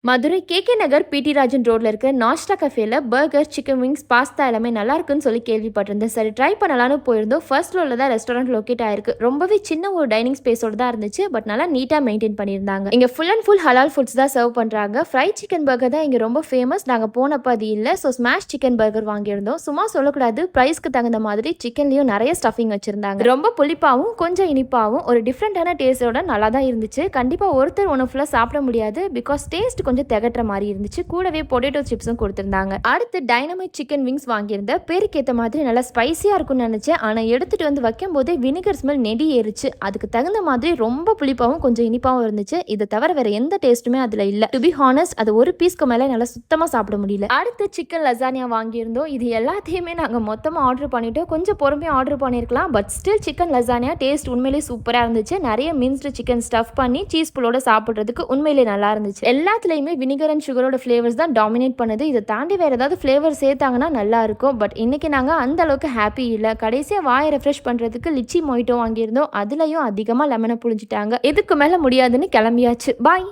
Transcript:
Madurai KK நகர் பிடி ராஜன் ரோட்ல இருக்க நாஷ்டா கஃபேல பர்கர், சிக்கன் விங்ஸ், பாஸ்தா எல்லாமே நல்லா இருக்குன்னு சொல்லி கேள்விப்பட்டிருந்தேன். சரி ட்ரை பண்ணலான்னு போயிருந்தோம். ஃபர்ஸ்ட் ஃப்ளோர்ல தான் ரெஸ்டாரண்ட் லொக்கேட் ஆயிருக்கு. ரொம்பவே சின்ன ஒரு டைனிங் ஸ்பேஸோட தான் இருந்துச்சு. பட் நல்லா நீட்டா மெயின்டைன் பண்ணியிருந்தாங்க. இங்க ஃபுல் அண்ட் ஃபுல் ஹலால் ஃபுட்ஸ் தான் சர்வ் பண்றாங்க. ஃப்ரைட் சிக்கன் பர்கர் தான் இங்க ரொம்ப ஃபேமஸ். நாங்க போனப்ப அது இல்ல. ஸோ ஸ்மாஷ் சிக்கன் பர்கர் வாங்கியிருந்தோம். சும்மா சொல்லக்கூடாது, பிரைஸ்க்கு தகுந்த மாதிரி சிக்கன்லயும் நிறைய ஸ்டஃபிங் வச்சிருந்தாங்க. ரொம்ப புளிப்பாவும் கொஞ்சம் இனிப்பாவும் ஒரு டிஃப்ரெண்டான டேஸ்டோட நல்லா தான் இருந்துச்சு. கண்டிப்பா ஒருத்தர் ஒன்று ஃபுல்லாக சாப்பிட முடியாது. பிகாஸ் டேஸ்ட் கொஞ்சம் திகட்டுற மாதிரி இருந்துச்சு. கூடவே பொட்டேட்டோ சிப்ஸும் கொடுத்திருந்தாங்க. அடுத்து டைனமைட் சிக்கன் விங்ஸ் வாங்கியிருந்த பேருக்கு ஏற்ற மாதிரி நல்லா ஸ்பைசியா இருக்கும்னு நினைச்சேன். ஆனா எடுத்துட்டு வந்து வைக்கும் போதே வினிகர் ஸ்மெல் நெடி ஏறிச்சு. அதுக்கு தகுந்த மாதிரி ரொம்ப புளிப்பாவும் கொஞ்சம் இனிப்பாவும் இருந்துச்சு. இதை தவிர வேற எந்த டேஸ்ட்டுமே அதுல இல்ல. டு பி ஹானஸ்ட், அது ஒரு பீஸ்க்கு மேல நல்லா சுத்தமா சாப்பிட முடியல. அடுத்து சிக்கன் லசானியா வாங்கியிருந்தோம். இது எல்லாத்தையுமே நாங்க மொத்தமா ஆர்டர் பண்ணிட்டோம். கொஞ்சம் பொறுமையா ஆர்டர் பண்ணிருக்கலாம். But still chicken lasagne taste உண்மையிலேயே சூப்பரா இருந்துச்சு. நிறைய மின்ஸ்டு சிக்கன் ஸ்டஃப் பண்ணி சீஸ் புல்லோட சாப்பிடுறதுக்கு உண்மையிலேயே நல்லா இருந்துச்சு. எல்லாத்துலயுமே வினிகர் அண்ட் சுகரோட ஃப்ளேவர்ஸ் தான் டாமினேட் பண்ணுது. இதை தாண்டி வேற ஏதாவது ஃப்ளேவர் சேர்த்தாங்கன்னா நல்லா இருக்கும். பட் இன்னைக்கு நாங்க அந்த அளவுக்கு ஹாப்பி இல்லை. கடைசியா வாயை ரெஃப்ரெஷ் பண்றதுக்கு லிச்சி மொய்ட்டோ வாங்கியிருந்தோம். அதுலயும் அதிகமா லெமனை புழிஞ்சிட்டாங்க. இதுக்கு மேல முடியாதுன்னு கிளம்பியாச்சு. பாய்.